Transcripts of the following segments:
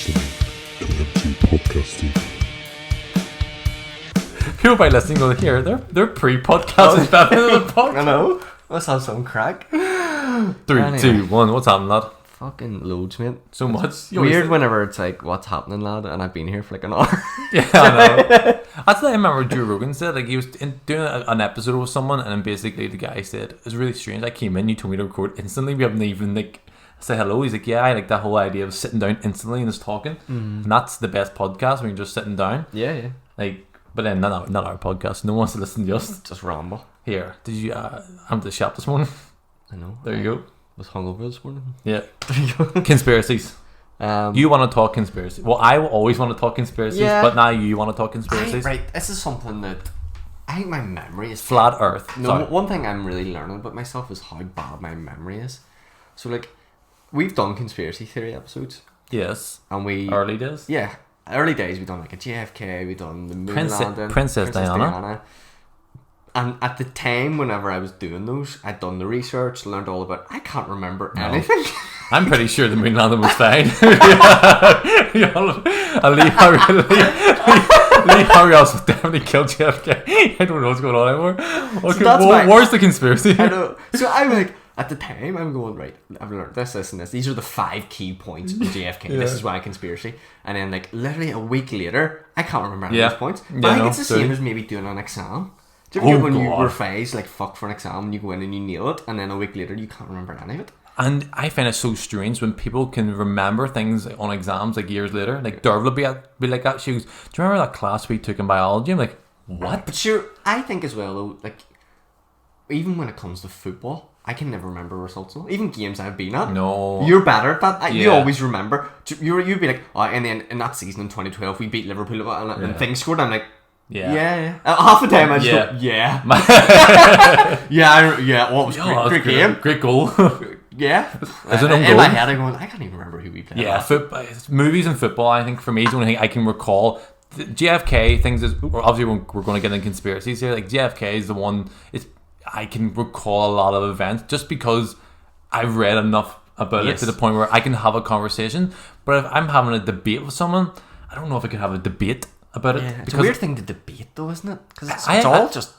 listening to MCPodcasting. People by listening go here. They're pre-podcasting stuff in the podcast. I know. Let's have some crack. 3, Anyway. 2, 1. What's happening, lad? Fucking loads, mate. So much. Weird whenever it's like, what's happening, lad? And I've been here for like an hour. Yeah, I know. That's what I remember Joe Rogan said. Like, he was doing an episode with someone, and then basically the guy said, it was really strange. I came in, you told me to record instantly. We haven't even, like, say hello. He's like, yeah, I like that whole idea of sitting down instantly and just talking. And that's the best podcast when you're just sitting down. Yeah. Like, but then not our podcast. No one wants to listen to us. Just ramble. Here, did you, I went to the shop this morning. I know. There you go. Was hungover this morning. Yeah. There you go. Conspiracies. You want to talk conspiracy? Well, I always want to talk conspiracies, Yeah. but now you want to talk conspiracies. Right, this is something that I think my memory is Flat Earth. No, Sorry. one thing I'm really learning about myself is how bad my memory is. So, like, we've done conspiracy theory episodes, Yes. and we Early days. yeah, early days we done like a JFK, we done the moon landing, Princess Diana. And at the time, whenever I was doing those, I'd done the research, learned all about. I can't remember anything. I'm pretty sure the moon landing was fine. Lee Harry also definitely killed JFK. I don't know what's going on anymore. Okay, that's my- where's the conspiracy? I know. So I'm like, at the time, I'm going, right, I've learned this, and this. These are the 5 key points of JFK. Yeah. This is why conspiracy. And then, like, literally a week later, I can't remember any Yeah. of those points. But Yeah, I think no, it's the true. same as maybe doing an exam. Do you ever Oh, get when you God. revise, like, fuck for an exam, and you go in and you nail it, and then a week later, you can't remember any of it? And I find it so strange when people can remember things on exams like years later. Like Dervla be like that. She goes, "Do you remember that class we took in biology?" I'm like, "What?" But sure, I think as well, though, like, even when it comes to football, I can never remember results. Though. Even games I've been at. No. You're better at that. You Yeah. always remember. You'd be like, oh, and then in that season in 2012, we beat Liverpool and things scored. I'm like, yeah. Half the time I just go, yeah. yeah. Well, it was Oh, great game. Great goal. Yeah. Is it an in own my goal? head, I'm going, I can't even remember who we played. Yeah, football, movies and football, I think for me is the only thing I can recall. The JFK things is obviously we're going to get into conspiracies here. Like JFK is the one. I can recall a lot of events just because I've read enough about it to the point where I can have a conversation. But if I'm having a debate with someone, I don't know if I could have a debate about it. Yeah, it's because a weird thing to debate, though, isn't it? Because it's I- all I- just.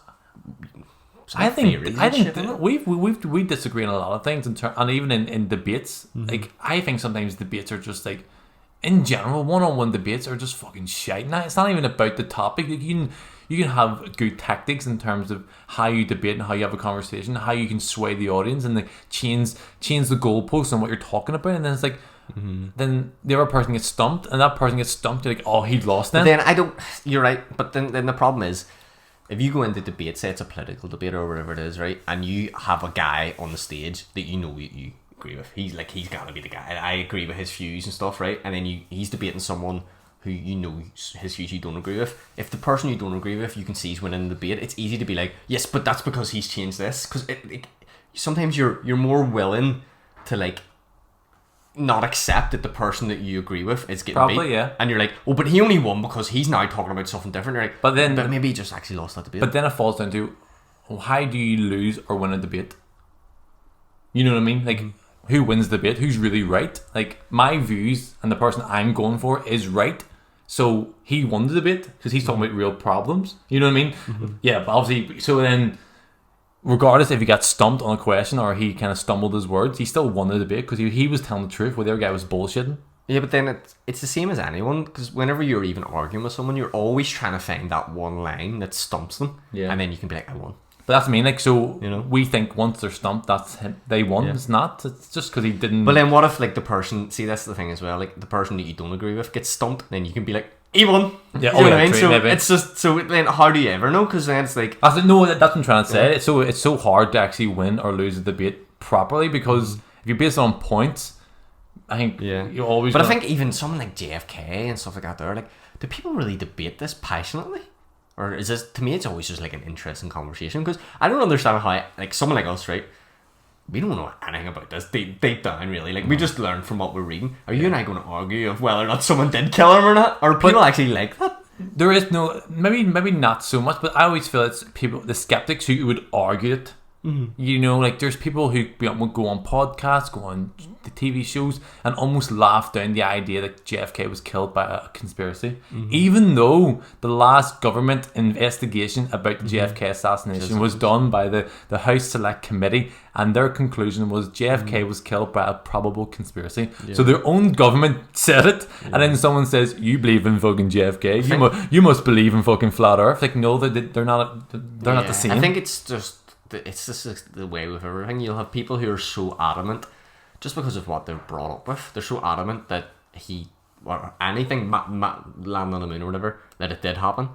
I think shit, that we disagree on a lot of things and even in debates. Like I think sometimes debates are just like, in general, one-on-one debates are just fucking shite. Now it's not even about the topic. Like, you can have good tactics in terms of how you debate and how you have a conversation, how you can sway the audience and like change the goalposts on what you're talking about. And then it's like, then the other person gets stumped, and that person gets stumped. You're like, oh, he's lost then. But then I don't. You're right, but then the problem is, if you go into debate, say it's a political debate or whatever it is, right, and you have a guy on the stage that you know you agree with, he's got to be the guy. I agree with his views and stuff, right, and then he's debating someone who you know his views you don't agree with. If the person you don't agree with, you can see he's winning the debate, it's easy to be like, yes, but that's because he's changed this. Because sometimes you're more willing to like not accept that the person that you agree with is getting Probably, beat. yeah. And you're like, oh, but he only won because he's now talking about something different. You're like, But then- maybe he just actually lost that debate. But then it falls down to, well, how do you lose or win a debate? You know what I mean? Like, who wins the debate? Who's really right? Like, my views and the person I'm going for is right. So he won the debate because he's talking about real problems. You know what I mean? Yeah, but obviously, so then, regardless if he got stumped on a question or he kind of stumbled his words, he still won the debate because he was telling the truth while the other guy was bullshitting. yeah, but then it's the same as anyone, because whenever you're even arguing with someone, you're always trying to find that one line that stumps them. Yeah. And then you can be like, I won. But that's what I mean. Like, so You know? we think once they're stumped, that's him. They won. Yeah. It's not. It's just because he didn't. But then what if, like, the person, see, that's the thing as well, like, the person that you don't agree with gets stumped, then you can be like, he won. Yeah, You know what I mean? true, So maybe. it's just, so then how do you ever know? Because then it's like, That's what I'm trying to say. It's so hard to actually win or lose a debate properly because if you base it on points, I think you always. But I think even someone like JFK and stuff like that, they're like, do people really debate this passionately? Or is this, to me, it's always just like an interesting conversation? Because I don't understand how, like, someone like us, right? We don't know anything about this deep down, really. Like, we just learn from what we're reading. Are you and I going to argue of whether or not someone did kill him or not? Or people actually like that? there is no maybe not so much, but I always feel it's people, the skeptics who would argue it You know, like there's people who would go on podcasts, go on the TV shows, and almost laugh down the idea that JFK was killed by a conspiracy, even though the last government investigation about the JFK assassination was done by the House Select Committee, and their conclusion was JFK was killed by a probable conspiracy. So their own government said it, and then someone says, "You believe in fucking JFK? You must believe in fucking flat Earth." Like, no, they're not. They're not the same. I think it's just the way with everything. You'll have people who are so adamant, just because of what they're brought up with. They're so adamant that or anything, land on the moon or whatever, that it did happen.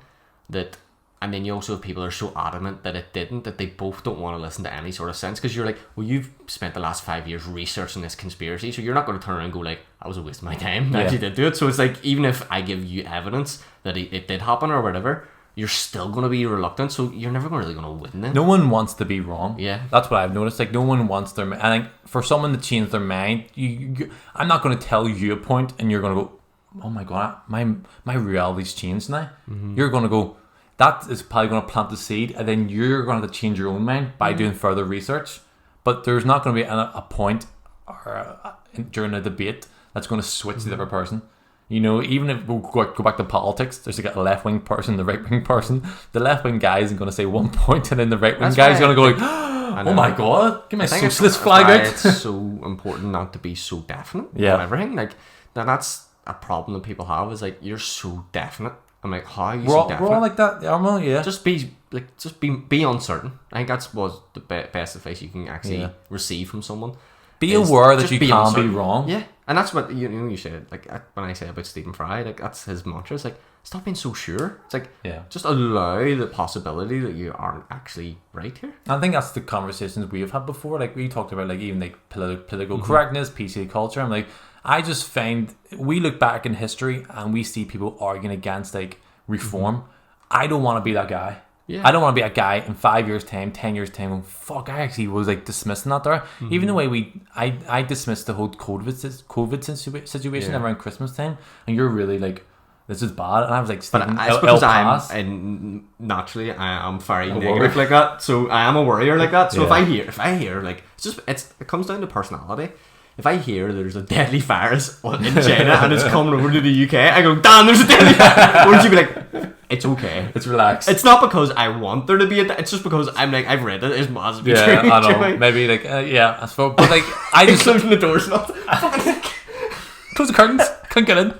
And then you also have people who are so adamant that it didn't, that they both don't want to listen to any sort of sense. Because you're like, well, you've spent the last 5 years researching this conspiracy, so you're not going to turn around and go like, that was a waste of my time. That you did do it. So it's like, even if I give you evidence that it did happen or whatever, you're still going to be reluctant, so you're never really going to win it. No one wants to be wrong. Yeah. That's what I've noticed. Like, no one wants their... I think for someone to change their mind, I'm not going to tell you a point and you're going to go, oh my God, my reality's changed now. You're going to go, that is probably going to plant the seed, and then you're going to have to change your own mind by doing further research. But there's not going to be a point during a debate that's going to switch the other person. You know, even if we go back to politics, there's like a left-wing person, the right-wing person. The left-wing guy isn't going to say one point, and then the right-wing guy is going to go like, oh my God, give me a socialist flag out. It's so important not to be so definite on everything. Like, that's a problem that people have, is like, you're so definite. I'm like, how are you so definite? We're all like that, yeah. Just be uncertain. I think that's was the best advice you can actually receive from someone. Be aware that you can be wrong. Yeah, and that's what you said. Like, when I say about Stephen Fry, like, that's his mantra. It's like, stop being so sure. It's like, just allow the possibility that you aren't actually right here. I think that's the conversations we have had before. Like, we talked about like even like political correctness, PC culture. I'm like, I just find we look back in history and we see people arguing against like reform. I don't want to be that guy. Yeah. I don't want to be a guy in 5 years' time, 10 years' time. Going, fuck, I actually was like dismissing that there. Even the way I dismissed the whole COVID situation around Christmas time, and you're really like, this is bad. And I was like, but it's because I'm naturally I am very negative like that. So I am a worrier like that. So if I hear like, it comes down to personality. If I hear there's a deadly virus in China and it's coming over to the UK, I go, damn, there's a deadly virus. Wouldn't you be like, it's okay, it's relaxed. It's not because I want there to be it's just because I'm like, I've read it, it's massively true. Yeah, I know. Maybe like, I suppose, but like, I just closing the doors not. Close the curtains, can't get in.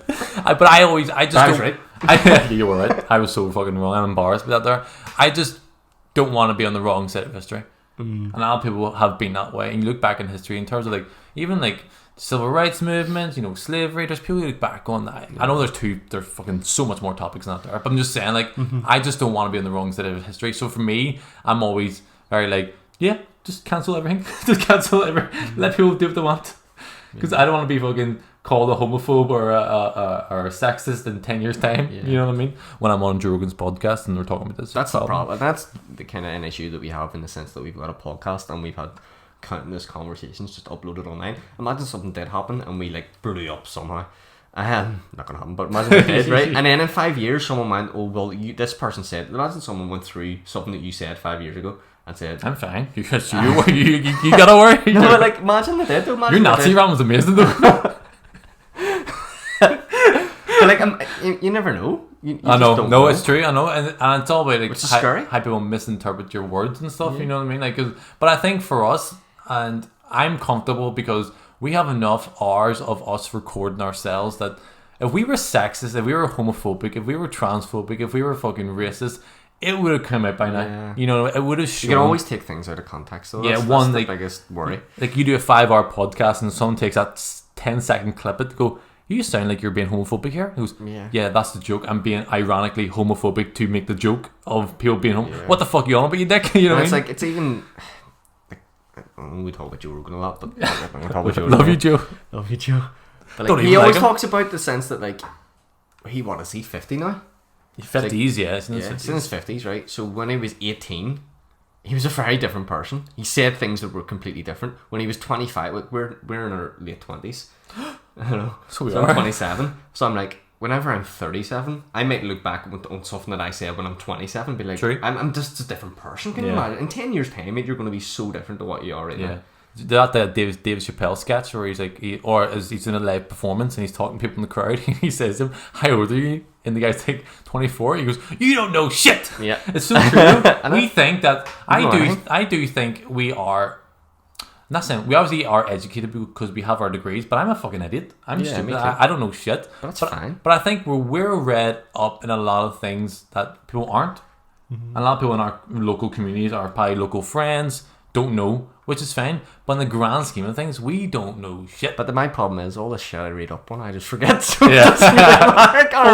But I just that don't. Right. You were right. I was so fucking wrong. I'm embarrassed with that there. I just don't want to be on the wrong side of history. And a lot of people have been that way. And you look back in history in terms of like, even like civil rights movements, you know, slavery, there's people who look back on that. I know there's fucking so much more topics than that there, but I'm just saying, like, I just don't want to be on the wrong side of history. So for me, I'm always very like, just cancel everything. Just cancel everything. Let people do what they want. Because I don't want to be fucking called a homophobe or a sexist in 10 years' time. You know what I mean? When I'm on Joe Rogan's podcast and we're talking about this. That's the problem. That's the kind of an issue that we have, in the sense that we've got a podcast and we've had countless conversations just uploaded online. Imagine something did happen and we like blew up somehow. Not gonna happen, but imagine it did, right? And then in 5 years someone went, oh well, this person said, imagine someone went through something that you said 5 years ago and said, I'm fine. You gotta worry. No, like, imagine they did though. Your Nazi rant was amazing though. But like, you never know. You I know. No, it's true. I know, and it's all about like scary. How people misinterpret your words and stuff. You know what I mean? Like, but I think for us, and I'm comfortable because we have enough hours of us recording ourselves that if we were sexist, if we were homophobic, if we were transphobic, if we were fucking racist, it would have come out by now. Yeah. You know, it would have shown. You can always take things out of context, though. That's the biggest worry. Like, you do a 5-hour podcast and someone takes that 10-second clip it, go, you sound like you're being homophobic here. He goes, yeah, that's the joke. I'm being ironically homophobic to make the joke of people being What the fuck are you on about, you dick? You know what I mean? It's like, it's even... we talk about Joe Rogan a lot, but I'm going to talk about Joe. Love you, Joe. Love you, Joe. But like, he always talks about the sense that, like, is he 50 now? 50s, like, yeah. He's in his 50s, right? So when he was 18, he was a very different person. He said things that were completely different. When he was 25, like, we're in our late 20s. I don't know. So we are. I'm 27. So I'm like, whenever I'm 37, I might look back on something that I said when I'm 27 and be like, True. I'm just a different person. Can you imagine? In 10 years' time, mate, you're going to be so different to what you are right now. That David Chappelle sketch where he's like, he's in a live performance and he's talking to people in the crowd. And he says to him, "How old are you?" And the guy's like, 24. He goes, "You don't know shit." Yeah, it's so true. We think that I do think we are. Not saying we obviously are educated because we have our degrees, but I'm a fucking idiot. I'm stupid. I don't know shit. That's fine. But I think we're read up in a lot of things that people aren't. Mm-hmm. A lot of people in our local communities, our probably local friends, don't know, which is fine. But in the grand scheme of things, we don't know shit. But my problem is all the shit I read up on, I just forget. So yeah. I can't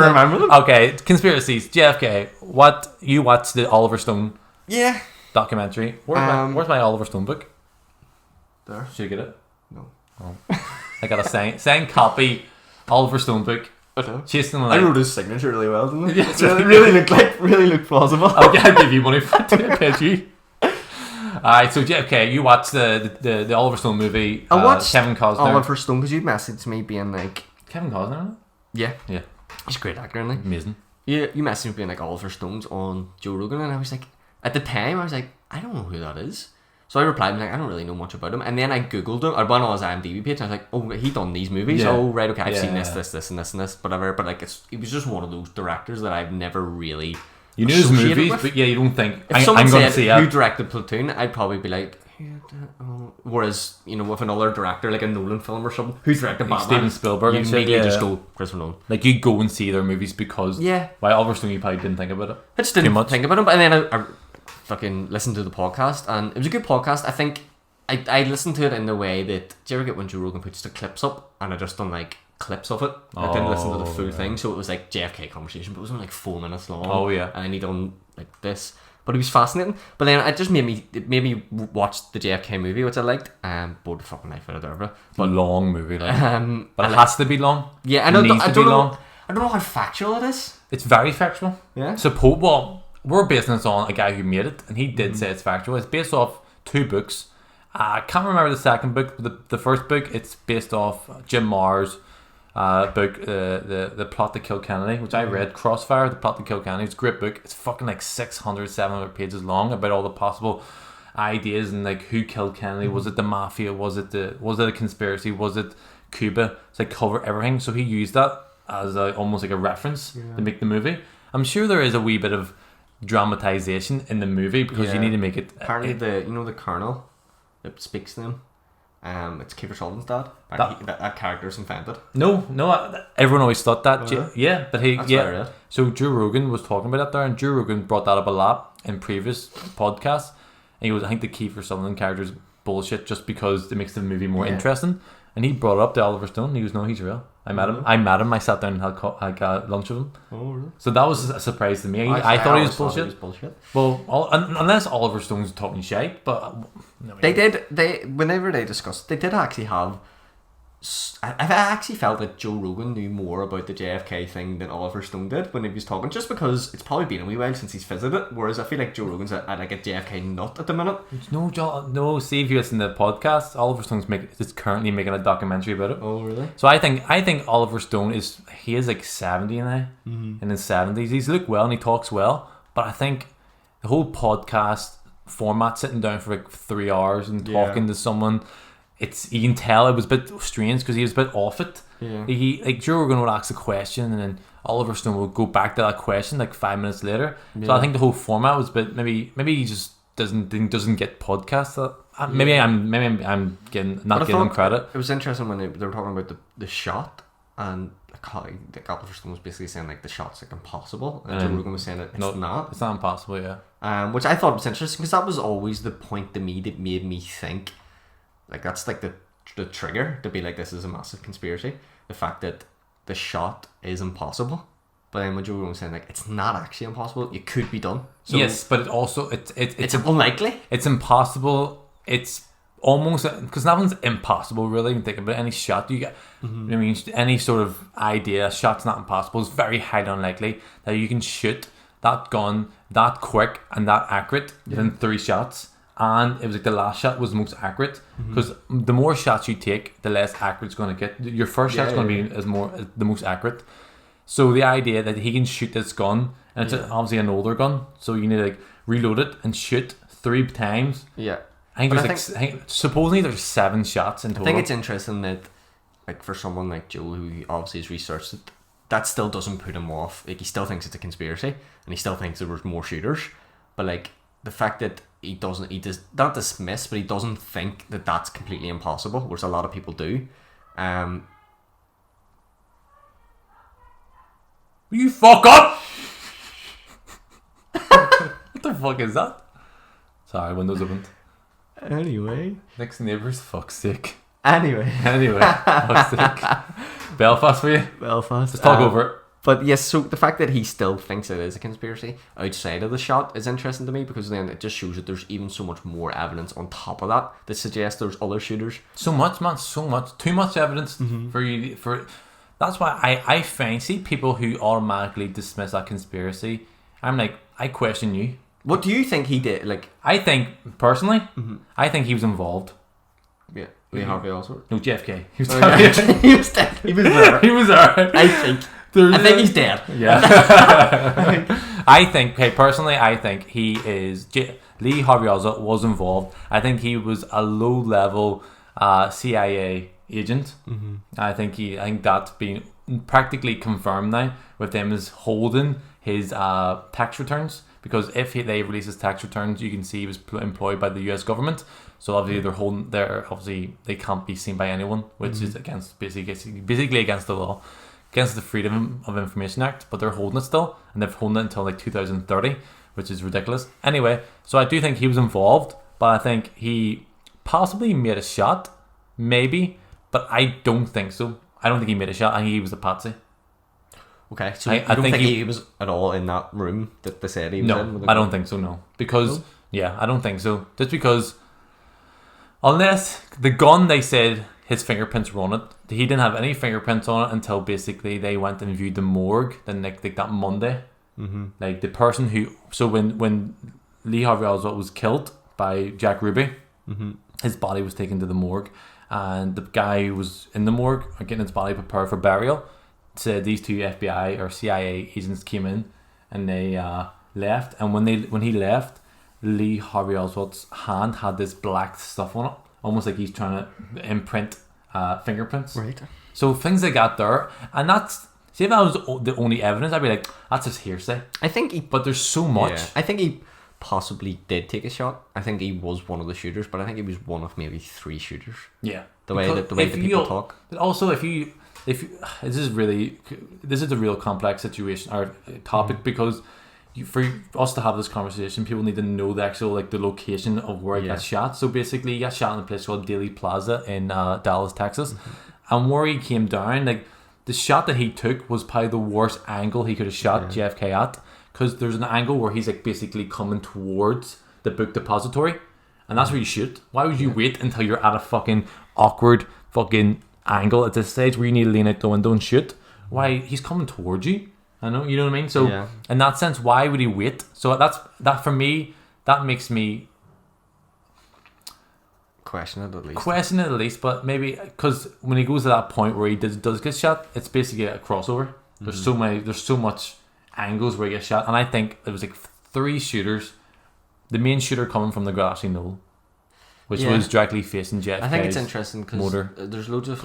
remember them. Okay, conspiracies. JFK. What you watched the Oliver Stone? Yeah. Documentary. Where's my Oliver Stone book? There. Should you get it? No. Oh. I got a signed copy Oliver Stone book. Okay. Chasing the I light. wrote his signature really well, didn't I? Yeah, it really looked plausible. I'll give you money for it. I paid you. Alright, so JFK, you watched the Oliver Stone movie. I watched Kevin Costner. Oliver Stone because you messaged me being like, Kevin Costner. Yeah. He's a great actor, isn't he? Amazing. Yeah, you messaged me being like Oliver Stone's on Joe Rogan, and I was like, at the time, I was like, I don't know who that is. So I replied, like, I don't really know much about him. And then I googled him. I went on his IMDb page, and I was like, oh, he done these movies. Yeah. Oh, right, okay, I've seen this, and this, whatever. But like, he was just one of those directors that I've never really. You knew his movies, but you don't think if someone I'm going to said see who it. directed Platoon, I'd probably be like, whereas with another director like a Nolan film or something, who's directed Batman, Steven Spielberg, you and immediately shit, just go Christopher Nolan. Like you go and see their movies because Why Oliver Stone, you probably didn't think about it. I just didn't think about him, but then I fucking listened to the podcast, and it was a good podcast. I think I listened to it in the way that, do you ever get when Joe Rogan puts the clips up, and I just done like clips of it. I didn't listen to the full thing, so it was like JFK conversation, but it was only like 4 minutes long. Oh yeah, and then he done like this. But it was fascinating. But then it just made me watch the JFK movie, which I liked. Bored the fucking life out of Derva. But long movie, like. But it has to be long. Yeah, I don't know how factual it is. It's very factual. Yeah. We're basing this on a guy who made it, and he did say it's factual. It's based off 2 books. I can't remember the second book, but the first book, it's based off Jim Marr's book, the Plot to Kill Kennedy, which I read. Crossfire, the Plot to Kill Kennedy. It's a great book. It's fucking like 600, 700 pages long about all the possible ideas and like who killed Kennedy. Was it the mafia? Was it a conspiracy? Was it Cuba? It's like cover everything. So he used that as almost like a reference to make the movie. I'm sure there is a wee bit of dramatization in the movie because you need to make it. Apparently, the colonel that speaks to him. It's Kiefer Sutherland's dad. That character's invented. No, everyone always thought that. But That's what I read. So Joe Rogan was talking about that there, and Joe Rogan brought that up a lot in previous podcasts. And he goes, I think the Kiefer Sutherland character is bullshit just because it makes the movie more interesting. And he brought it up to Oliver Stone. And he goes, no, he's real. I met him. I sat down and had lunch with him. Oh, really? So that was a surprise to me. I thought he was bullshit. Well, unless Oliver Stone's talking shit, but whenever they discussed, they did actually have. I actually felt that Joe Rogan knew more about the JFK thing than Oliver Stone did when he was talking, just because it's probably been a wee while since he's visited it, whereas I feel like Joe Rogan's like a JFK nut at the minute. No, see if you listen to the podcast, Oliver Stone's is currently making a documentary about it. Oh, really? So I think Oliver Stone is like 70 now, in his 70s. He's looked well and he talks well, but I think the whole podcast format, sitting down for like 3 hours and talking to someone, you can tell it was a bit strange because he was a bit off it. Yeah. Like Joe Rogan would ask a question and then Oliver Stone would go back to that question like 5 minutes later. Yeah. So I think the whole format was a bit maybe he just doesn't get podcasts. Maybe I'm getting not giving him credit. It was interesting when they were talking about the shot, and like Oliver Stone was basically saying like the shot's like impossible, and Joe Rogan was saying it's not. It's not impossible, yeah. Which I thought was interesting because that was always the point to me that made me think. Like that's like the trigger to be like, this is a massive conspiracy. The fact that the shot is impossible, but then when Joe Rogan was saying like it's not actually impossible, it could be done. So yes, but it's unlikely. It's impossible. It's almost because nothing's impossible really. You think about any shot you get. I mean, any sort of idea, a shot's not impossible. It's very highly unlikely that you can shoot that gun that quick and that accurate within 3 shots. and it was like the last shot was the most accurate, because the more shots you take, the less accurate it's going to get. Your first shot's going to be the most accurate. So the idea that he can shoot this gun, and it's obviously an older gun, so you need to like reload it and shoot 3 times. Yeah. I think supposedly there's 7 shots in total. I think it's interesting that, like, for someone like Joe, who obviously has researched it, that still doesn't put him off. Like, he still thinks it's a conspiracy, and he still thinks there was more shooters. But like, the fact that he does not dismiss, but he doesn't think that that's completely impossible, whereas a lot of people do. You fuck up! What the fuck is that? Sorry, windows opened. Anyway. Next neighbours, fuck's sake. Anyway, fuck's sake. Belfast for you? Belfast. Let's talk over it. But yes, so the fact that he still thinks it is a conspiracy outside of the shot is interesting to me, because then it just shows that there's even so much more evidence on top of that suggests there's other shooters. So much, man, so much. Too much evidence for you. That's why I fancy people who automatically dismiss that conspiracy. I'm like, I question you. What do you think he did? Like, I think, personally, I think he was involved. Yeah. Lee Harvey Oswald? No, JFK. He was he was dead. He was there. He was there. I think he's dead. Yeah. I think, personally, I think he is... Lee Harvey Oswald was involved. I think he was a low-level CIA agent. I think that's been practically confirmed now, with them as holding his tax returns, because if they release his tax returns, you can see he was employed by the US government. So obviously they can't be seen by anyone, which is basically against the law, against the Freedom of Information Act. But they're holding it still, and they've holding it until like 2030, which is ridiculous. Anyway, so I do think he was involved, but I think he possibly made a shot, maybe, but I don't think so. I don't think he made a shot. I think he was a patsy. Okay, so I don't think he was at all in that room that they said he was in? No, I don't think so, no. Because, I don't think so. Just because, unless the gun, they said his fingerprints were on it. He didn't have any fingerprints on it until basically they went and viewed the morgue then like that Monday. Like the person who... So when Lee Harvey Oswald was killed by Jack Ruby, his body was taken to the morgue, and the guy who was in the morgue getting his body prepared for burial said these 2 FBI or CIA agents came in and they left, and when he left, Lee Harvey Oswald's hand had this black stuff on it, almost like he's trying to imprint fingerprints. Right. So things they got there, and that's... See, if that was the only evidence, I'd be like, that's just hearsay. But there's so much. Yeah, I think he possibly did take a shot. I think he was one of the shooters, but I think he was one of maybe 3 shooters. Yeah. The way that people talk. Also, if you this is a real complex situation or topic, because for us to have this conversation, people need to know the actual the location of where he got shot. So basically, he got shot in a place called Dealey Plaza in Dallas, Texas, and where he came down, the shot that he took was probably the worst angle he could have shot JFK at, because there's an angle where he's basically coming towards the book depository, and that's where you shoot. Why would you wait until you're at a fucking awkward fucking angle at this stage where you need to lean out the window and shoot? Why? He's coming towards you. I know, you know what I mean? So in that sense, why would he wait? So that for me, that makes me question it at least. But maybe because when he goes to that point where he does get shot, it's basically a crossover. There's so much angles where he gets shot, and I think there was 3 shooters. The main shooter coming from the grassy knoll, which was directly facing JFK's I think it's interesting because there's loads of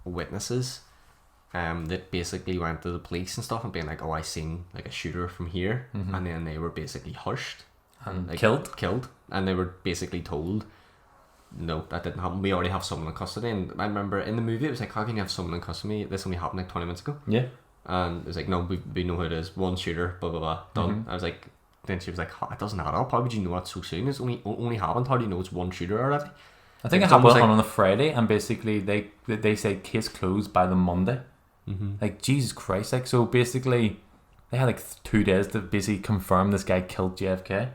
witnesses that basically went to the police and stuff and being like, oh, I seen a shooter from here, and then they were basically hushed and killed, and they were basically told, no, that didn't happen. We already have someone in custody. And I remember in the movie, it was how can you have someone in custody? This only happened 20 minutes ago. Yeah. And it was no, we know who it is. One shooter, blah blah blah, done. I was like, then she was like, oh, it doesn't add up. How would you know that so soon? It's only happened. How do you know it's one shooter already? I think it happened on a Friday, and basically they said case closed by the Monday. Jesus Christ! So basically, they had 2 days to basically confirm this guy killed JFK.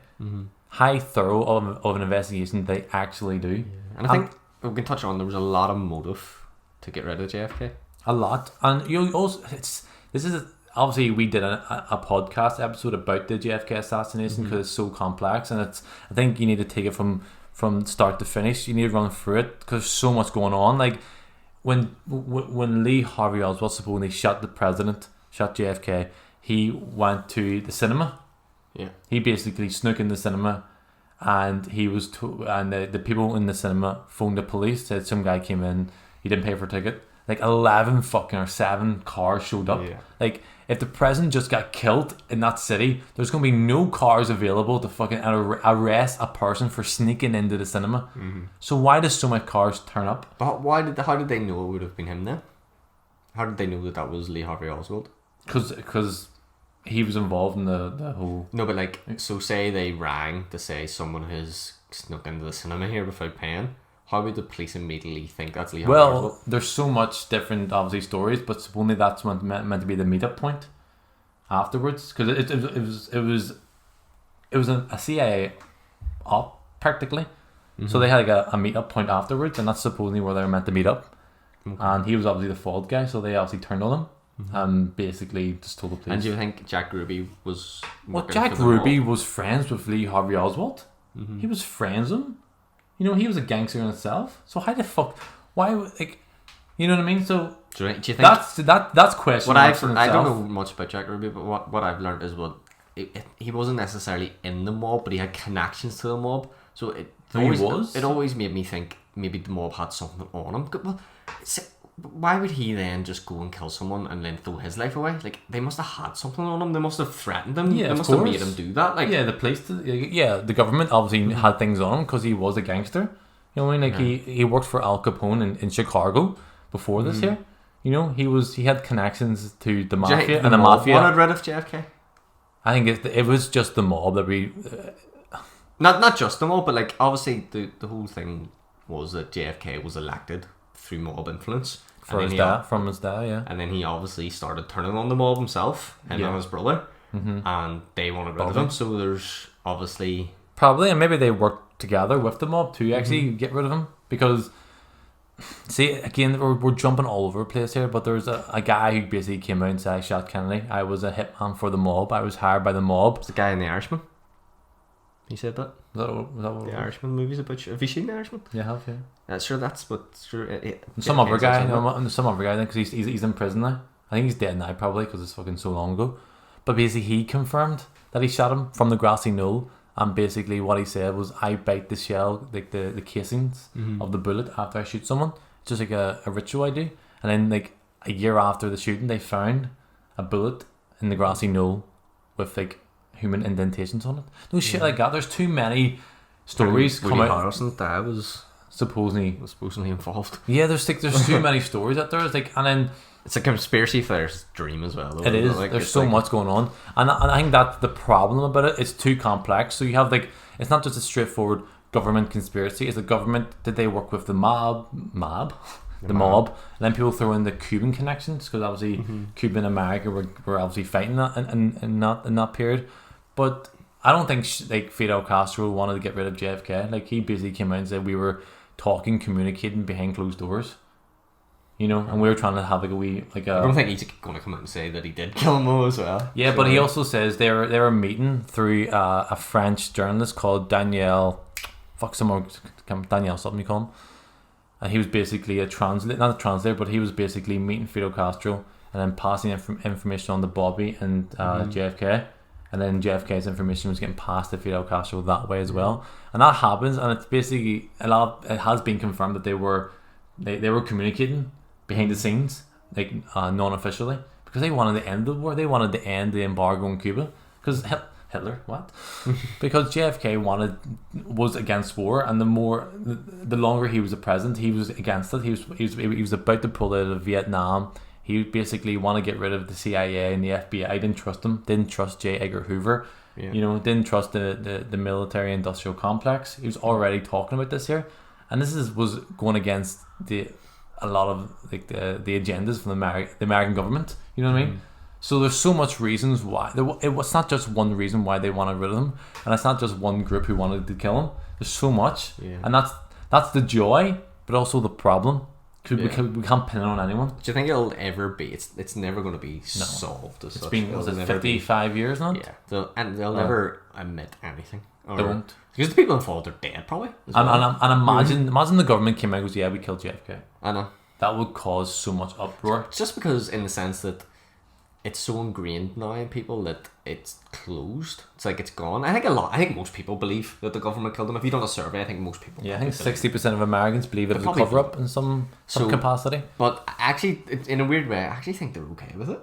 High thorough of an investigation they actually do. And I think we can touch on there was a lot of motive to get rid of JFK. A lot, and you also obviously we did a podcast episode about the JFK assassination because it's so complex, and I think you need to take it from start to finish. You need to run through it because there's so much going on. Like when Lee Harvey Oswald supposedly shot the president, shot JFK, he went to the cinema. Yeah. He basically snuck in the cinema, and the people in the cinema phoned the police, said some guy came in, he didn't pay for a ticket. Like 7 cars showed up. Yeah. Like if the president just got killed in that city, there's going to be no cars available to fucking arrest a person for sneaking into the cinema. Mm-hmm. So why does so many cars turn up? But how did they know it would have been him then? How did they know that was Lee Harvey Oswald? Because he was involved in the whole... No, but like, so say they rang to say someone has snuck into the cinema here without paying. How would the police immediately think that's Lee Harvey Oswald? Well, there's so much different, obviously, stories, but supposedly that's meant to be the meetup point afterwards, because it was a CIA op practically. Mm-hmm. So they had like a meetup point afterwards, and that's supposedly where they were meant to meet up. Okay. And he was obviously the fault guy, so they obviously turned on him. Mm-hmm. And basically just told the police. And do you think Jack Ruby was... Well, Jack Ruby was friends with Lee Harvey Oswald. Mm-hmm. He was friends with him. You know, he was a gangster in itself. So how the fuck... Why... Like... You know what I mean? So... Do you think... That's question. I don't know much about Jack Ruby, but what I've learned is he wasn't necessarily in the mob, but he had connections to the mob. So it always made me think maybe the mob had something on him. Well, why would he then just go and kill someone and then throw his life away? Like, they must have had something on him. They must have threatened him. Yeah, they must have made him do that. Like, yeah, the police, the government obviously had things on him because he was a gangster. You know what I mean? Like he worked for Al Capone in Chicago before this here. You know, he had connections to the mafia and the mafia wanted rid of JFK. I think it was just the mob that we. Not just the mob, but like obviously the whole thing was that JFK was elected through mob influence. From his dad, yeah. And then he obviously started turning on the mob himself, him and his brother, and they wanted rid of him. So there's obviously... Probably, and maybe they worked together with the mob to actually get rid of him. Because, see, again, we're jumping all over the place here, but there's a guy who basically came out and said, I shot Kennedy. I was a hitman for the mob. I was hired by the mob. It's the guy in The Irishman. He said that. Was that what the Irishman movie's about? Have you seen The Irishman? Yeah, I have, yeah. Sure, that's what... Some other guy, because he's in prison now. I think he's dead now, probably, because it's fucking so long ago. But basically, he confirmed that he shot him from the grassy knoll, and basically what he said was, I bite the shell, like the casings of the bullet after I shoot someone. It's just like a ritual I do. And then, like, a year after the shooting, they found a bullet in the grassy knoll with, like, human indentations on it. No shit like that. There's too many stories coming out. Harrelson's dad was supposedly involved. Yeah, there's too many stories out there. It's like, and then it's a conspiracy theorist's dream as well. Though, it is. Like, there's so much going on, and I think that's the problem about it. It's too complex. So you have like, it's not just a straightforward government conspiracy. It's a government. Did they work with the mob? The mob, and then people throw in the Cuban connections because obviously Cuba and America were obviously fighting that in that period. But I don't think like Fidel Castro wanted to get rid of JFK. Like he basically came out and said we were talking, communicating behind closed doors. You know, and we were trying to have like a wee I don't think he's going to come out and say that he did kill him as well. Yeah, so, but he also says they were meeting through a French journalist called Daniel something you call him. And he was basically not a translator, but he was basically meeting Fidel Castro and then passing information on to Bobby and JFK. And then JFK's information was getting passed to Fidel Castro that way as well. And that happens, and it's basically it has been confirmed that they were communicating behind the scenes, like non-officially, because they wanted to end the war. They wanted to end the embargo in Cuba because Hitler, what? Because JFK was against war, and the longer he was the president, he was against it. He was about to pull out of Vietnam. He basically wanted to get rid of the CIA and the FBI. Didn't trust them. Didn't trust J. Edgar Hoover. Yeah. You know, didn't trust the military industrial complex. He was already talking about this here, and this was going against a lot of like the agendas from the American government. You know what I mean? So there's so much reasons why. It was not just one reason why they wanted rid of him, and it's not just one group who wanted to kill him. There's so much, and that's the joy, but also the problem. We can't pin it on anyone. Do you think it'll ever be? It's never going to be solved. As It's such. been, was it 55 years now? Yeah, they'll never admit anything. They won't. Because the people involved are dead, probably. And imagine the government came out and goes, yeah, we killed JFK. I know. That would cause so much uproar. Just because, in the sense that it's so ingrained now in people that it's closed. It's like it's gone. I think most people believe that the government killed them. If you done a survey, I think most people. Yeah, I think 60% of Americans believe it was a cover up in some capacity. But actually, in a weird way, I actually think they're okay with it.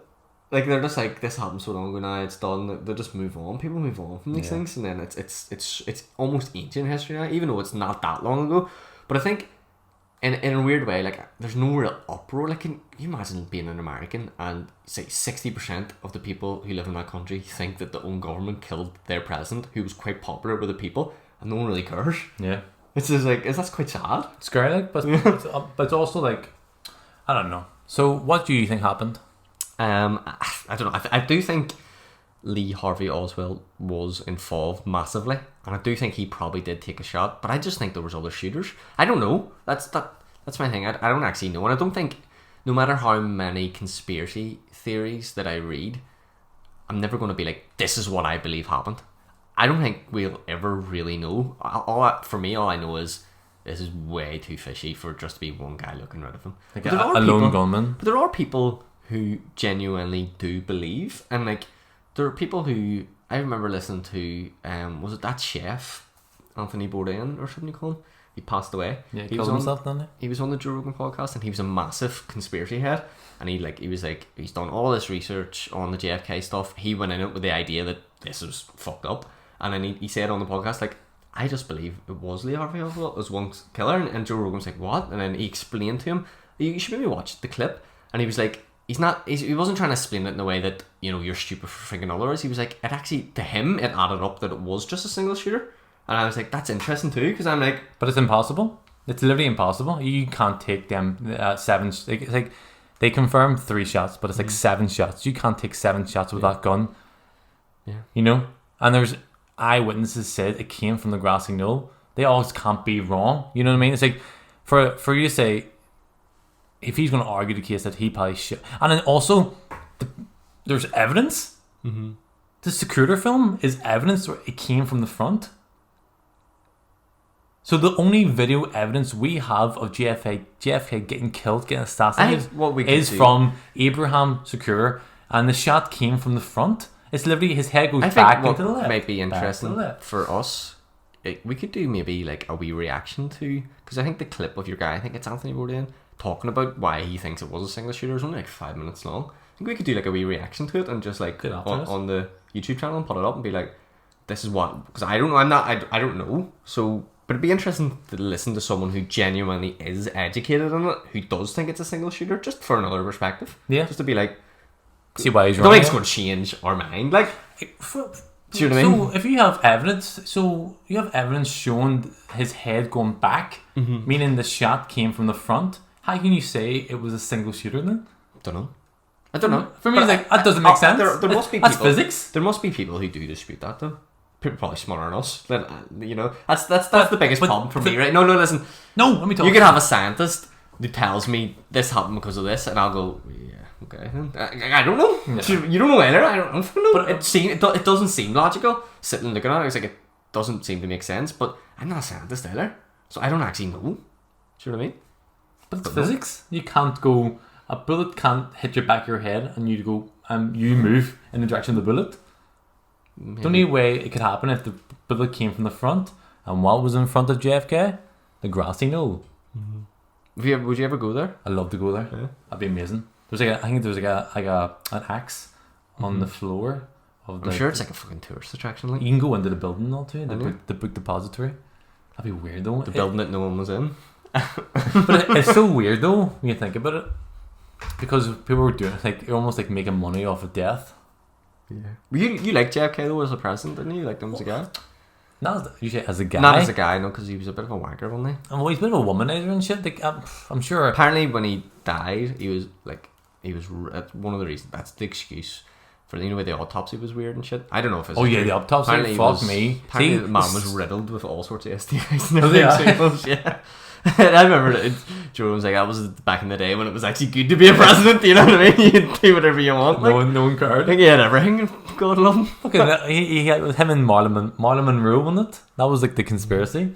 Like they're just like, this happened so long ago now, it's done. They just move on. People move on from these things, and then it's almost ancient history now, even though it's not that long ago. But I think in a weird way, like there's no real uproar. Like, can you imagine being an American and say 60% of the people who live in that country think that the own government killed their president, who was quite popular with the people, and no one really cares. Yeah, it's just like, that's quite sad. It's scary, like, but it's also like, I don't know. So, what do you think happened? I don't know. I do think Lee Harvey Oswald was involved massively, and I do think he probably did take a shot. But I just think there was other shooters. I don't know. That's my thing. I don't actually know, and I don't think, no matter how many conspiracy theories that I read, I'm never going to be like, this is what I believe happened. I don't think we'll ever really know. For me, all I know is this is way too fishy for just to be one guy looking rid of him. Like a lone gunman. But there are people who genuinely do believe, and like there are people who I remember listening to. Was it that chef Anthony Bourdain or something you call him? He passed away. Yeah, he killed himself, didn't he? He was on the Joe Rogan podcast, and he was a massive conspiracy head. And he's done all this research on the JFK stuff. He went in it with the idea that this was fucked up, and then he said on the podcast, like, I just believe it was Lee Harvey Oswald as one killer. And Joe Rogan was like, what? And then he explained to him, you should maybe watch the clip. And he was like, he wasn't trying to explain it in a way that, you know, you're stupid for thinking otherwise. He was like, it actually, to him, it added up that it was just a single shooter. And I was like, that's interesting too, because I'm like, but it's impossible. It's literally impossible. You can't take them 7. It's like they confirmed 3 shots, but it's like 7 shots. You can't take 7 shots with that gun. Yeah, you know. And there's eyewitnesses said it came from the grassy knoll. They always can't be wrong. You know what I mean? It's like for you to say, if he's going to argue the case that he probably shot, and then also there's evidence. Mm-hmm. The Security film is evidence where it came from the front. So the only video evidence we have of JFK getting killed, getting assassinated, is from Abraham Secure, and the shot came from the front. It's literally his head goes back into the left. Might be interesting for us. We could do maybe like a wee reaction to, because I think the clip of your guy, I think it's Anthony Bourdain, talking about why he thinks it was a single shooter, is only like 5 minutes long. I think we could do like a wee reaction to it and just like on the YouTube channel and put it up and be like, this is what, because I don't know, I don't know. So, but it'd be interesting to listen to someone who genuinely is educated on it, who does think it's a single shooter, just for another perspective. Yeah, just to be like, see why he's wrong. I don't think it's going to change our mind. Like, do you know what I mean? So if you have evidence, showing his head going back, meaning the shot came from the front, how can you say it was a single shooter then? I don't know. For me, it's like, that doesn't make sense. There must be that's people, physics. There must be people who do dispute that though. People probably smarter than us. But, you know, that's the biggest problem for me, right? No, listen. No, let me talk. You can have a scientist who tells me this happened because of this, and I'll go, yeah, okay. I don't know. Yeah. You don't know either. I don't know. But it doesn't seem logical. Sitting looking at it, it's like, it doesn't seem to make sense. But I'm not a scientist either, so I don't actually know. Do you know what I mean? But it's physics. You can't go. A bullet can't hit your back of your head, and you go. You move in the direction of the bullet. Maybe. The only way it could happen if the bullet came from the front, and what was in front of JFK? The grassy knoll. Mm-hmm. Would you ever go there? I'd love to go there. Yeah. That'd be amazing. I think there's an axe on the floor of the. I'm sure it's like a fucking tourist attraction. Like, you can go into the building and all too. The book depository. That'd be weird though. The building that no one was in. But it's so weird though when you think about it, because people were doing it like almost like making money off of death. Yeah. You liked JFK though as a president, didn't you? You liked him as a guy? Not usually as a guy. Not as a guy, no, because he was a bit of a wanker, wasn't he? Well, he's a bit of a womanizer and shit. Like, I'm sure. Apparently, when he died, he was one of the reasons. That's the excuse for, you know, the autopsy was weird and shit. I don't know if it's. Oh yeah, the autopsy. Me. Apparently, the man was riddled with all sorts of STIs and everything. Yeah. I remember Jerome's like, that was back in the day when it was actually good to be a president. You know what I mean? You can do whatever you want. Like, no one cared. he had everything. God love him. Okay, he had him and Marlon Monroe, wasn't it? That was like the conspiracy.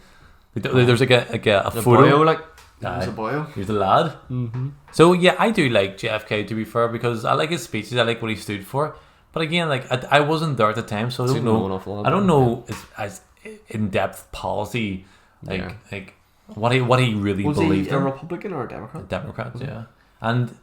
There's like a The photo. boyo, like, he was a boyo. He was a lad. Mm-hmm. So yeah, I do like JFK, to be fair, because I like his speeches. I like what he stood for. But again, like I wasn't there at the time, so I don't know. I don't know as in-depth policy, like what he really was believed. Was he a in. Republican or a Democrat? A Democrat, yeah. And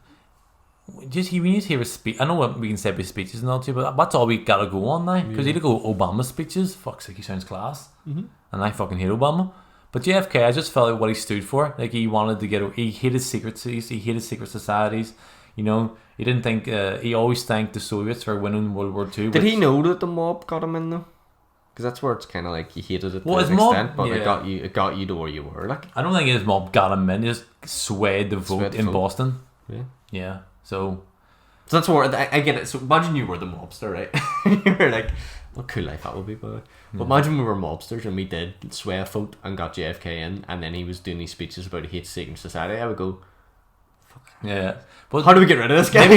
just when you hear his speech, I know what we can say about speeches and all too, but that's all we gotta go on now. Because you look at Obama's speeches, fuck's sake, he sounds class, and I fucking hate Obama. But JFK, I just felt like what he stood for. Like he wanted to he hated secrecies, he hated secret societies. You know, he didn't think. He always thanked the Soviets for winning World War II. Did he know that the mob got him in though? Because that's where it's kind of like he hated it to an extent, but it got you to where you were. Like, I don't think his mob got him in. He just swayed the vote in Boston. Yeah. So that's where I get it. So imagine you were the mobster, right? You were like, what cool life that would be, but imagine we were mobsters and we did sway a vote and got JFK in, and then he was doing these speeches about he hates secret society. I would go, yeah. But how do we get rid of this guy?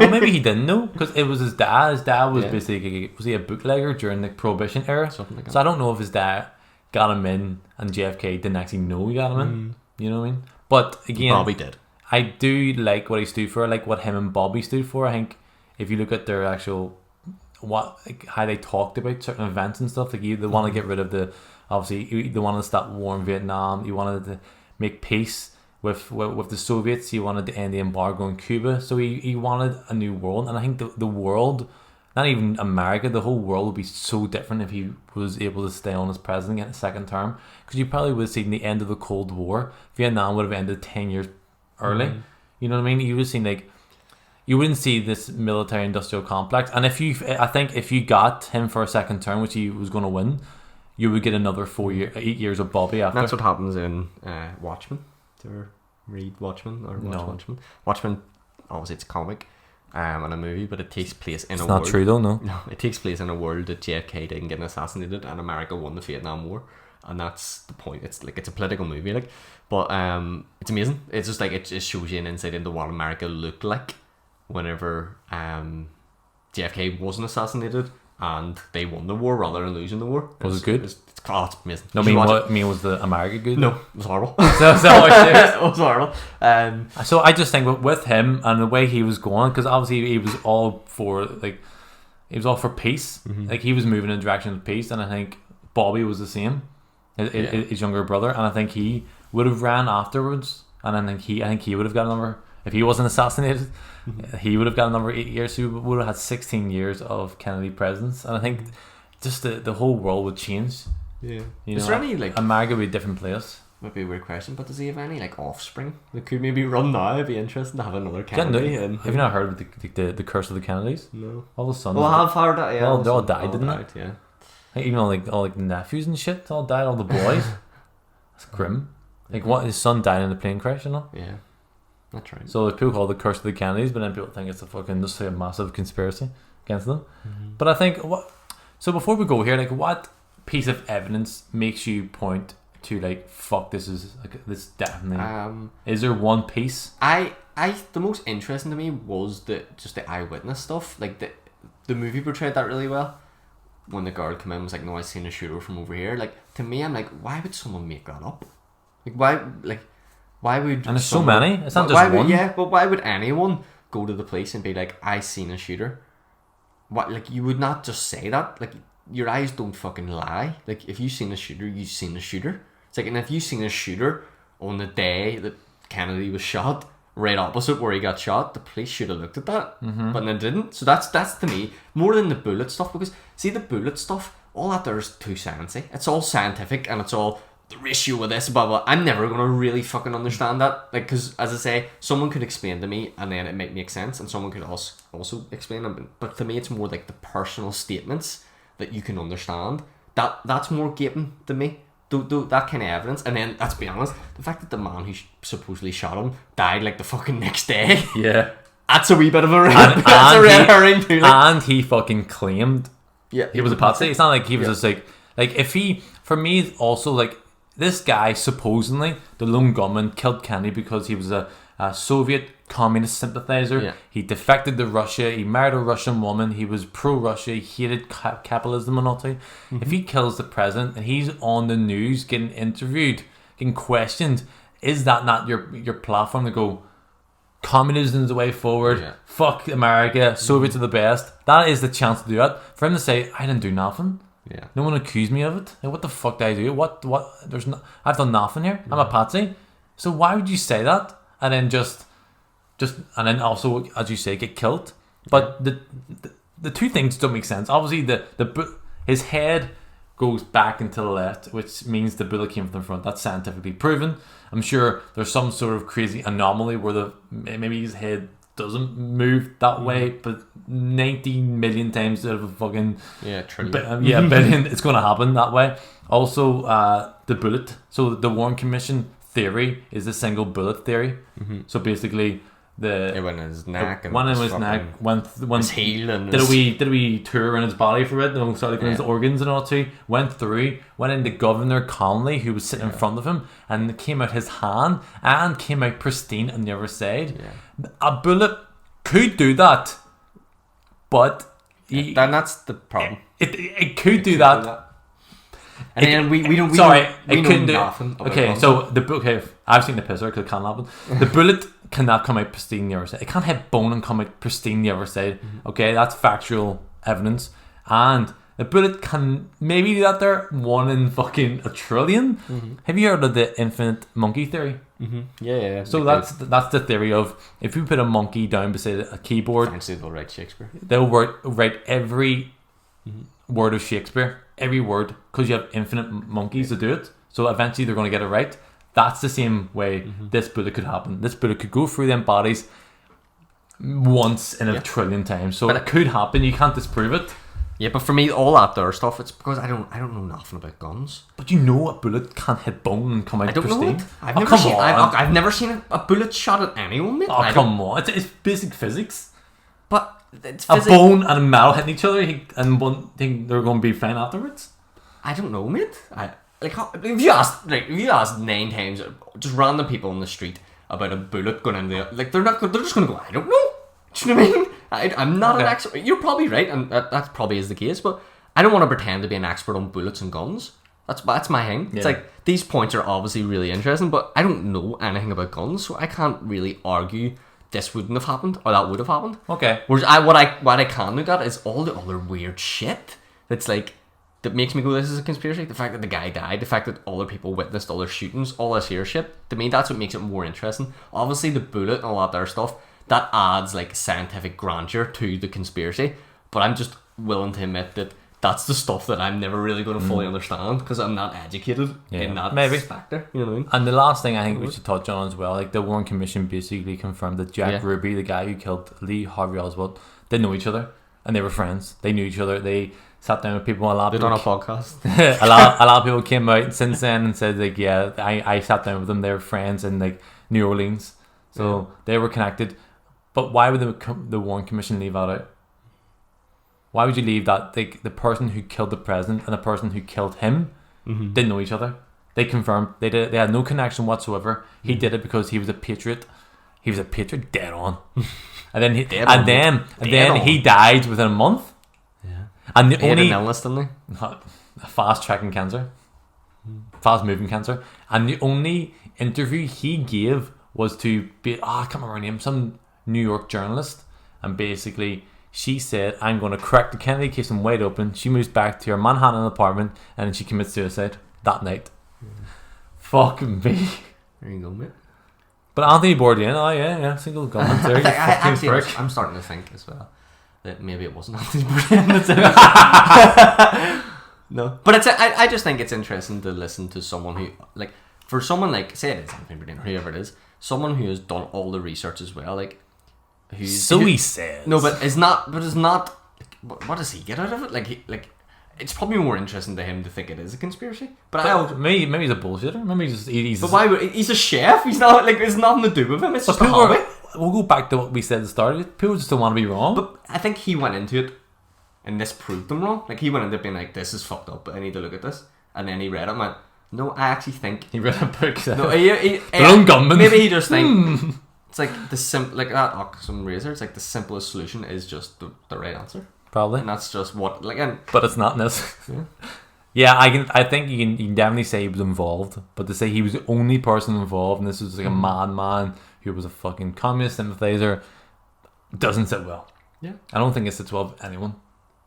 Maybe he didn't know, because it was his dad. His dad was basically, was he a bootlegger during the Prohibition era? Something like that. So I don't know if his dad got him in and JFK didn't actually know he got him in. You know what I mean? But again, Bobby did. I do like what he stood for. I like what him and Bobby stood for. I think if you look at their actual how they talked about certain events and stuff, like they want to get rid of they wanted to stop war in Vietnam. He wanted to make peace with the Soviets. He wanted to end the embargo on Cuba. So he wanted a new world, and I think the world, not even America, the whole world would be so different if he was able to stay on as president in a second term. Because you probably would have seen the end of the Cold War. Vietnam would have ended 10 years early. You know what I mean? You would have seen you wouldn't see this military-industrial complex. And I think if you got him for a second term, which he was going to win, you would get another 8 years of Bobby after. That's what happens in Watchmen. Do you ever read Watchmen or watch Watchmen? Watchmen, obviously it's a comic and a movie, but it takes place in a world. It's not true though, no. No, it takes place in a world that JFK didn't get assassinated and America won the Vietnam War. And that's the point. It's a political movie, but it's amazing. It's just it just shows you an insight into what America looked like whenever JFK wasn't assassinated and they won the war rather than losing the war. Was it good? It's amazing. No, was the America good? No, it was horrible. It was horrible. So I just think with him and the way he was going, because obviously he was all for peace. Like he was moving in the direction of peace, and I think Bobby was the same. His younger brother, and I think he would have ran afterwards, and I think he would have got another, if he wasn't assassinated, he would have got another 8 years. So he would have had 16 years of Kennedy presence, and I think just the whole world would change. Yeah. Is there any America would be a different place? Might be a weird question, but does he have any offspring that could maybe run now? It'd be interesting to have another Kennedy. Have you not heard of the curse of the Kennedys? No. All the sons. Well, I've heard that. Yeah. They all died, didn't they? Yeah. Even all the nephews and shit all died, all the boys. That's grim. His son died in a plane crash, you know? Yeah. That's right. So people call it the curse of the Kennedys, but then people think it's just a massive conspiracy against them. But I think so before we go here, what piece of evidence makes you point to fuck, this is this definitely is there one piece? The most interesting to me was the eyewitness stuff. The movie portrayed that really well. When the girl came in and was like, no, I seen a shooter from over here. To me, I'm like, why would someone make that up? Why would... And there's so many. It's not just one. Yeah, but why would anyone go to the police and be like, I seen a shooter? What? You would not just say that. Your eyes don't fucking lie. If you've seen a shooter, you've seen a shooter. It's and if you've seen a shooter on the day that Kennedy was shot, right opposite where he got shot, the police should have looked at that, but they didn't. So that's to me more than the bullet stuff, because see, the bullet stuff, all that there is too sciencey. It's all scientific and it's all the ratio of this, blah blah. I'm never gonna really fucking understand that, because as I say, someone could explain to me and then it might make sense, and someone could also explain them. But to me, it's more the personal statements that you can understand. That's more gaping to me. That kind of evidence, and then let's be honest, the fact that the man who supposedly shot him died the fucking next day, that's a wee bit of a red herring too. And he fucking claimed he was a patsy. It's not like he was just if he, for me also this guy, supposedly, the lone gunman, killed Kennedy because he was a Soviet communist sympathizer. Yeah. He defected to Russia. He married a Russian woman. He was pro-Russia. He hated capitalism and all that. If he kills the president and he's on the news getting interviewed, getting questioned, is that not your platform to go, communism is the way forward, fuck America, Soviets are the best? That is the chance to do it. For him to say, I didn't do nothing. Yeah. No one accused me of it. Like, what the fuck did I do? What? There's no. I've done nothing here. I'm a patsy. So why would you say that? And then just, and then also, as you say, get killed. But the two things don't make sense. Obviously, his head goes back and to the left, which means the bullet came from the front. That's scientifically proven. I'm sure there's some sort of crazy anomaly where maybe his head doesn't move that way, but 19 million times out of a fucking trillion. billion, it's going to happen that way. Also, the bullet. So the Warren Commission theory is the single bullet theory. So basically, it went in his neck, and one in his neck, went his heel, and did a wee tour around his body for it, and started going his organs and all too. Went into Governor Connolly, who was sitting in front of him, and came out his hand and came out pristine on the other side. A bullet could do that, but then that's the problem. It could do that. And then we don't. Sorry, we it know couldn't do. Nothing Okay, so I've seen the pisser because it can't happen. The bullet cannot come out pristine the other side. It can't hit bone and come out pristine the other side. Okay, that's factual evidence. And the bullet can maybe do that there, 1 in fucking a trillion. Have you heard of the infinite monkey theory? Yeah. So that's the theory of, if you put a monkey down beside a keyboard, Fancy they'll write Shakespeare. they'll write every word of Shakespeare, every word, because you have infinite monkeys to do it. So eventually they're going to get it right. That's the same way this bullet could happen. This bullet could go through them bodies once in a trillion times. So it could happen. You can't disprove it. Yeah, but for me, all that there stuff, it's because I don't know nothing about guns. But you know a bullet can't hit bone and come out I don't pristine. know it. I've never seen a bullet shot at anyone, mate. Oh, come on. It's basic physics. But it's a bone and a metal hitting each other, and one thing they're going to be fine afterwards. I don't know, mate. If you ask 9 times, just random people on the street about a bullet going in there, they're just going to go, I don't know. Do you know what I mean? I'm not an expert. You're probably right, and that probably is the case. But I don't want to pretend to be an expert on bullets and guns. That's my thing. It's like, these points are obviously really interesting, but I don't know anything about guns, so I can't really argue this wouldn't have happened or that would have happened. Okay. Whereas what I can look at is all the other weird shit that's like, that makes me go, this is a conspiracy. The fact that the guy died, the fact that other people witnessed other shootings, all this here shit. To me, that's what makes it more interesting. Obviously, the bullet and all that other stuff, that adds like scientific grandeur to the conspiracy. But I'm just willing to admit that that's the stuff that I'm never really going to fully understand because I'm not educated in that factor. You know what I mean? And the last thing I think we should touch on as well, like the Warren Commission basically confirmed that Jack Ruby, the guy who killed Lee Harvey Oswald, they know each other and they were friends. They knew each other. They sat down with people. They're on a podcast. a lot of people came out since then and said like, yeah, I sat down with them. They were friends in like New Orleans, so they were connected. But why would the Warren Commission leave that out? Why would you leave that? Like, the person who killed the president and the person who killed him didn't know each other. They confirmed they had no connection whatsoever. He did it because he was a patriot. He was a patriot, dead on. And then he died within a month. Yeah. And the he only had an illness, didn't he? fast tracking cancer, fast moving cancer. And the only interview he gave was to be I can't remember her name, some New York journalist, and basically she said, I'm going to crack the Kennedy case and wide open. She moves back to her Manhattan apartment and then she commits suicide that night. Fuck me. There you go, mate. But Anthony Bourdain, single gun theory. I'm starting to think as well that maybe it wasn't Anthony Bourdain. No, but I just think it's interesting to listen to someone who, like, for someone like, say it is Anthony Bourdain or whoever it is, someone who has done all the research as well, like, he says. No, but it's not. Like, what does he get out of it? Like, it's probably more interesting to him to think it is a conspiracy. But maybe he's a bullshitter. Maybe he's. But why? He's a chef. He's not like. It's nothing to do with him. It's just a hobby. We'll go back to what we said at the start. People just don't want to be wrong. But I think he went into it, and this proved them wrong. Like, he went into it being like, "This is fucked up. I need to look at this." And then he read it and went, No, I actually think He read a book. no. Their own government. Maybe he just think it's like like that Oxfam razor. It's like the simplest solution is just the right answer, Probably. and that's just what like. And But it's not in this. Yeah. Yeah, I think you can definitely say he was involved, but to say he was the only person involved and this was like a madman who was a fucking communist sympathizer doesn't sit well. Yeah. I don't think it sits well with anyone.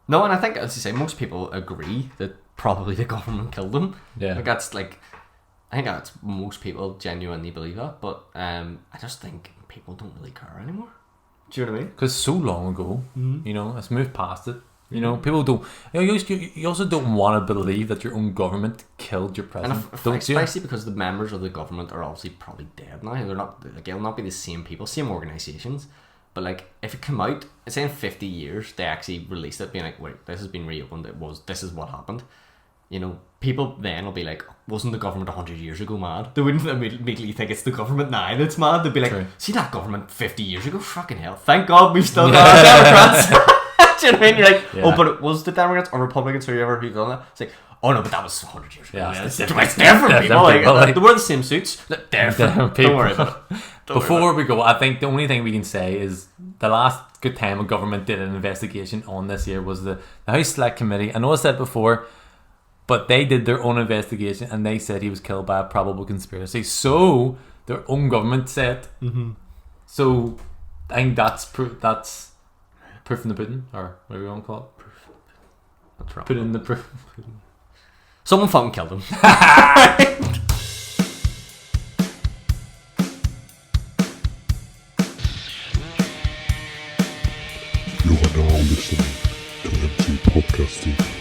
No, and I think, as you say, most people agree that probably the government killed them. Yeah. Like that's like, I think that's most people genuinely believe that, but I just think people don't really care anymore. Do you know what I mean? Because so long ago, you know, let's move past it. You know, people don't. You also don't want to believe that your own government killed your president. And especially because the members of the government are obviously probably dead now. They're not like it'll not be the same people, same organisations. But like, if it came out, it's in 50 years, they actually released it, being like, wait, this has been reopened. This is what happened. You know, people then will be like, wasn't the government 100 years ago mad? They wouldn't immediately think it's the government now that's mad. They'd be like, see that government 50 years ago? Fucking hell! Thank God we've still got Democrats. Do you know what I mean? You're like, oh, but it was the Democrats or Republicans or whoever who done that. It's like, oh no, but that was 100 years ago. Yeah, It's different people. Like, they wear the same suits. Different people. Don't worry about it. Before we go, I think the only thing we can say is the last good time a government did an investigation on this year was the House Select Committee. I know I said before, but they did their own investigation and they said he was killed by a probable conspiracy. So their own government said. So I think that's proof in the pudding, or whatever you want to call it. That's right. Put in the proof. Someone fucking killed him. You are now listening to MCPodcasting.